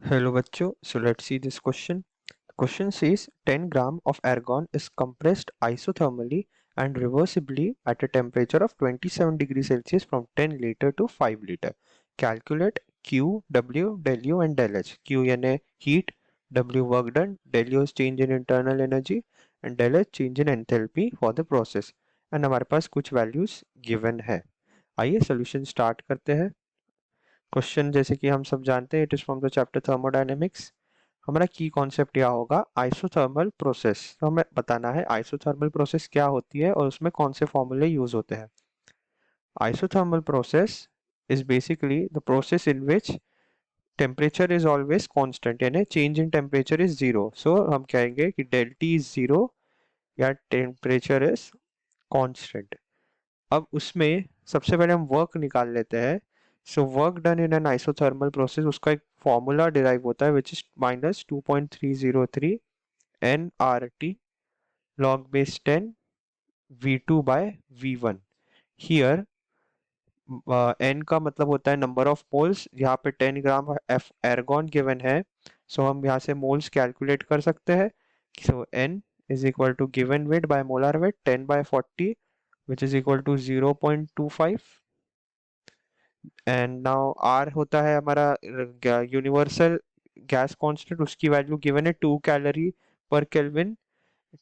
Hello bachcho, so let's see this question. The question says 10 gram of argon is compressed isothermally and reversibly at a temperature of 27 degrees Celsius from 10 liter to 5 liter. Calculate Q, W, del U and del H. Q यानी heat, W work done, del U is change in internal energy and del H change in enthalpy for the process. And हमारे पास कुछ values given है. आइए solution start करते हैं. Question जैसे कि हम सब जानते हैं it is from the chapter thermodynamics. हमारा की कॉन्सेप्ट क्या होगा, आइसोथर्मल प्रोसेस. तो हमें बताना है आइसोथर्मल प्रोसेस क्या होती है और उसमें कौन से फॉर्मूले यूज होते हैं. Isothermal process is basically the process in which temperature is always constant यानी change in temperature is zero. So हम कहेंगे कि डेल टी इज जीरो या टेम्परेचर इज कांस्टेंट. अब उसमें सबसे पहले हम वर्क निकाल लेते हैं. So work done in an isothermal process, उसका एक फॉर्मूला डिराइव होता है which is -2.303 n R T log base 10 V2 by V1. Here N का मतलब होता है नंबर ऑफ मोल्स. यहाँ पे 10 ग्राम एफ एर्गॉन गिवन है. सो हम यहाँ से मोल्स कैलकुलेट कर सकते हैं. So n is equal to given weight by molar weight 10/40 which is equal to 0.25. And now R होता है हमारा यूनिवर्सल गैस कांस्टेंट, उसकी वैल्यू गिवन है 2 कैलोरी पर केल्विन.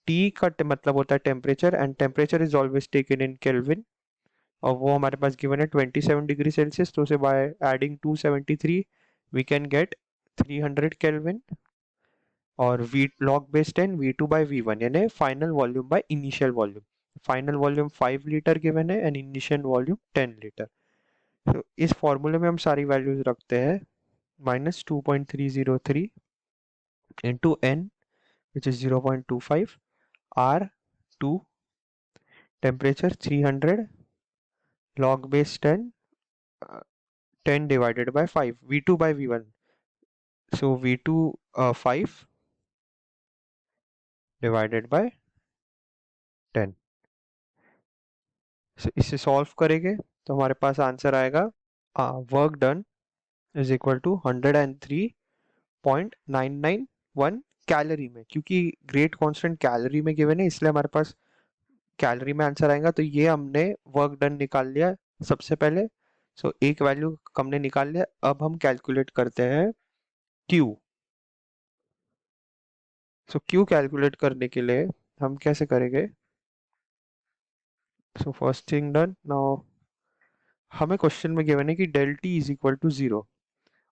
टी का मतलब होता है temperature and temperature is always taken in kelvin और वो हमारे पास गिवन है 27 डिग्री सेल्सियस. तो उसे by adding 273 we can get 300 kelvin. और we log base 10 V2 by V1 यानी final volume by initial volume. Final volume 5 litre given है and initial volume 10 litre. तो इस फॉर्मूले में हम सारी वैल्यूज रखते हैं. -2.303 into N which is 0.25, R 2, temperature 300, log base 10, 10 divided by 5, V2 by V1. So V2 5 divided by 10. So इसे सॉल्व करेंगे तो हमारे पास आंसर आएगा work done is equal to 103.991 calorie में. क्योंकि ग्रेट कांस्टेंट कैलोरी में गिवन है इसलिए हमारे पास कैलोरी में आंसर आएगा. तो ये हमने वर्क डन निकाल लिया सबसे पहले. सो एक वैल्यू हमने निकाल लिया. अब हम कैलकुलेट करते हैं क्यू. सो क्यू कैलकुलेट करने के लिए हम कैसे करेंगे. So first thing done. Now हमें क्वेश्चन में गिवन है कि del T is equal to zero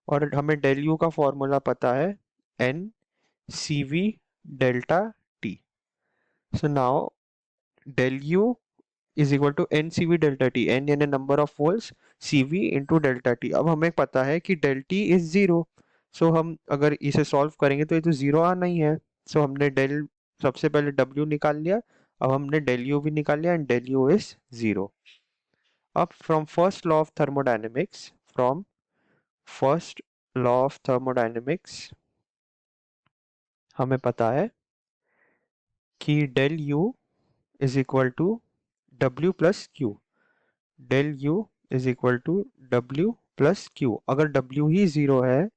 और हमें डेल यू का फॉर्मूला पता है N C V delta T. So now del u is equal to n cv delta t. n यानी number of moles, cv into delta T. अब हमें पता है कि del t is zero. So हम अगर इसे सॉल्व करेंगे तो ये तो जीरो आना ही है. सो हमने डेल सबसे पहले w निकाल लिया. अब हमने del u भी निकाल लिया and del u is zero. अब from first law of thermodynamics हमें पता है कि del u is equal to w plus Q. Del U is equal to W plus Q. अगर डब्ल्यू ही जीरो है, अब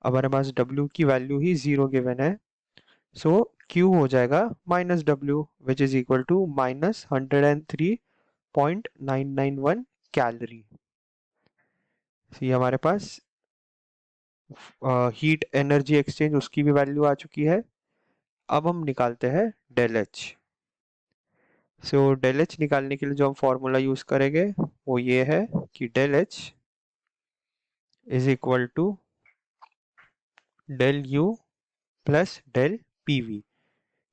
हमारे पास डब्ल्यू की वैल्यू ही जीरो गिवन है, सो क्यू हो जाएगा minus W which is equal to -103.991 calorie. ये हमारे पास हीट एनर्जी एक्सचेंज उसकी भी वैल्यू आ चुकी है. अब हम निकालते हैं del H. So del H निकालने के लिए जो हम फॉर्मूला यूज करेंगे वो ये है कि del H is equal to del U plus del P V.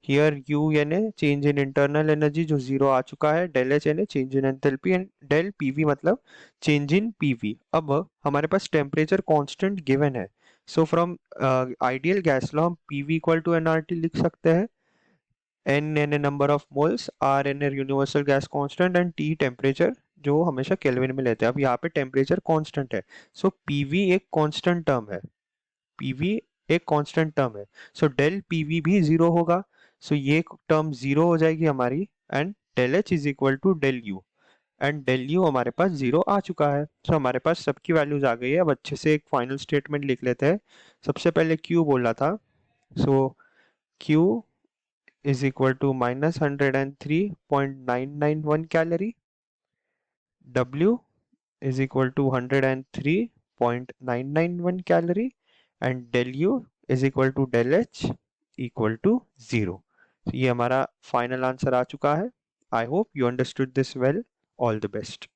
Here U यानी चेंज इन इंटरनल एनर्जी जो जीरो आ चुका है, डेल एच यानी change in enthalpy and del PV मतलब चेंज इन पीवी. अब हमारे पास टेम्परेचर कांस्टेंट गिवन है. So from ideal gas law हम पीवी इक्वल टू एनआरटी लिख सकते हैं. एन यानी नंबर ऑफ मोल्स, आर यानी universal gas constant and T temperature जो हमेशा केल्विन में लेते हैं. अब यहाँ पे टेम्परेचर कांस्टेंट है. सो पीवी एक कांस्टेंट टर्म है. पीवी एक कांस्टेंट टर्म है. सो डेल पीवी भी जीरो होगा. सो ये टर्म जीरो हो जाएगी हमारी and del H is equal to del U. And del U हमारे पास 0 आ चुका है। तो हमारे पास सबकी वैल्यूज आ गई है। अब अच्छे से एक फाइनल स्टेटमेंट लिख लेते हैं। सबसे पहले क्यू बोला था, so Q is equal to -103.991 calorie, W is equal to 103.991 calorie, and del U is equal to del H equal to 0. ये हमारा फाइनल आंसर आ चुका है। I hope you understood this well. All the best.